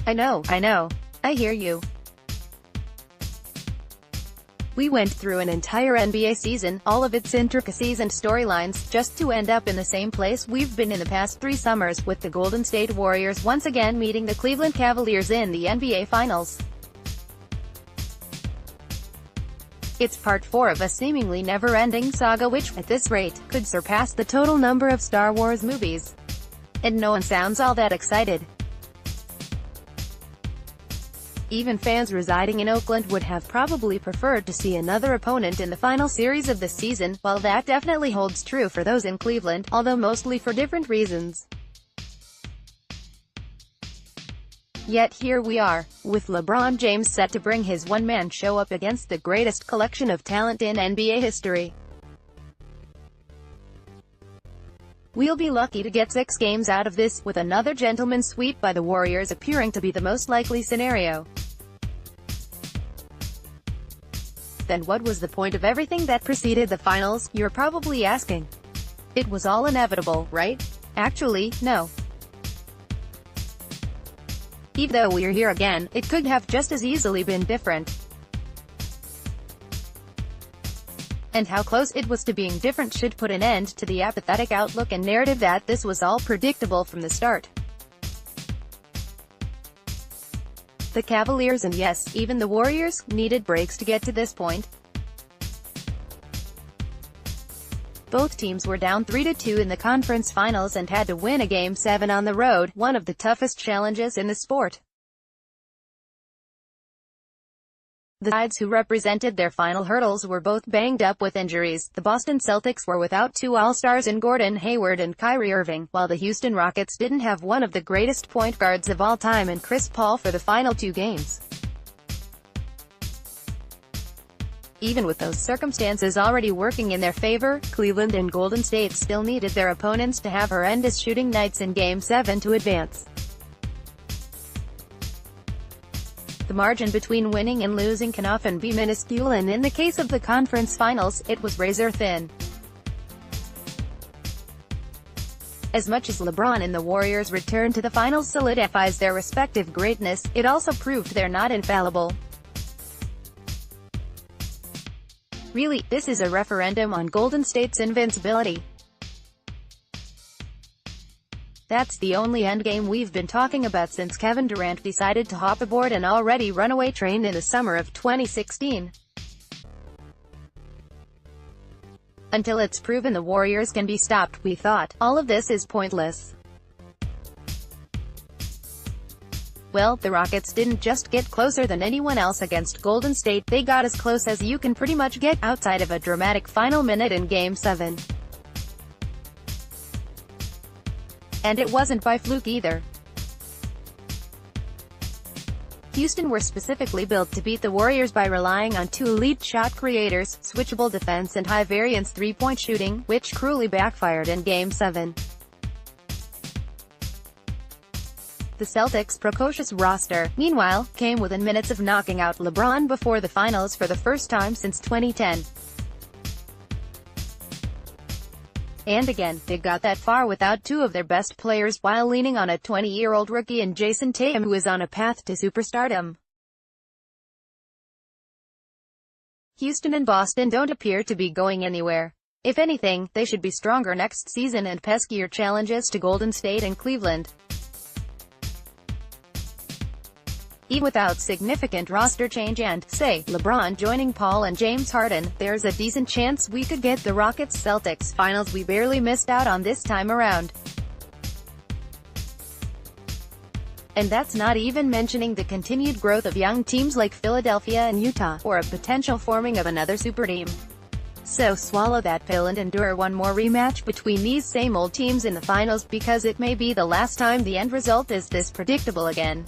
I know. I hear you. We went through an entire NBA season, all of its intricacies and storylines, just to end up in the same place we've been in the past 3 summers, with the Golden State Warriors once again meeting the Cleveland Cavaliers in the NBA Finals. It's part 4 of a seemingly never-ending saga which, at this rate, could surpass the total number of Star Wars movies. And no one sounds all that excited. Even fans residing in Oakland would have probably preferred to see another opponent in the final series of the season, while that definitely holds true for those in Cleveland, although mostly for different reasons. Yet here we are, with LeBron James set to bring his one-man show up against the greatest collection of talent in NBA history. We'll be lucky to get 6 games out of this, with another gentleman's sweep by the Warriors appearing to be the most likely scenario. Then what was the point of everything that preceded the finals, you're probably asking? It was all inevitable, right? Actually, no. Even though we're here again, it could have just as easily been different. And how close it was to being different should put an end to the apathetic outlook and narrative that this was all predictable from the start. The Cavaliers, and yes, even the Warriors, needed breaks to get to this point. Both teams were down 3-2 in the conference finals and had to win a Game 7 on the road, one of the toughest challenges in the sport. The sides who represented their final hurdles were both banged up with injuries. The Boston Celtics were without 2 All-Stars in Gordon Hayward and Kyrie Irving, while the Houston Rockets didn't have one of the greatest point guards of all time in Chris Paul for the final 2 games. Even with those circumstances already working in their favor, Cleveland and Golden State still needed their opponents to have horrendous shooting nights in Game 7 to advance. The margin between winning and losing can often be minuscule, and in the case of the conference finals, it was razor thin. As much as LeBron and the Warriors' return to the finals solidifies their respective greatness, it also proved they're not infallible. Really, this is a referendum on Golden State's invincibility. That's the only endgame we've been talking about since Kevin Durant decided to hop aboard an already runaway train in the summer of 2016. Until it's proven the Warriors can be stopped, we thought, all of this is pointless. Well, the Rockets didn't just get closer than anyone else against Golden State, they got as close as you can pretty much get, outside of a dramatic final minute in Game 7. And it wasn't by fluke either. Houston were specifically built to beat the Warriors by relying on 2 elite shot creators, switchable defense and high-variance three-point shooting, which cruelly backfired in Game 7. The Celtics' precocious roster, meanwhile, came within minutes of knocking out LeBron before the finals for the first time since 2010. And again, they got that far without 2 of their best players while leaning on a 20-year-old rookie in Jason Tatum who is on a path to superstardom. Houston and Boston don't appear to be going anywhere. If anything, they should be stronger next season and peskier challenges to Golden State and Cleveland. Even without significant roster change and, say, LeBron joining Paul and James Harden, there's a decent chance we could get the Rockets-Celtics finals we barely missed out on this time around. And that's not even mentioning the continued growth of young teams like Philadelphia and Utah, or a potential forming of another super team. So swallow that pill and endure one more rematch between these same old teams in the finals, because it may be the last time the end result is this predictable again.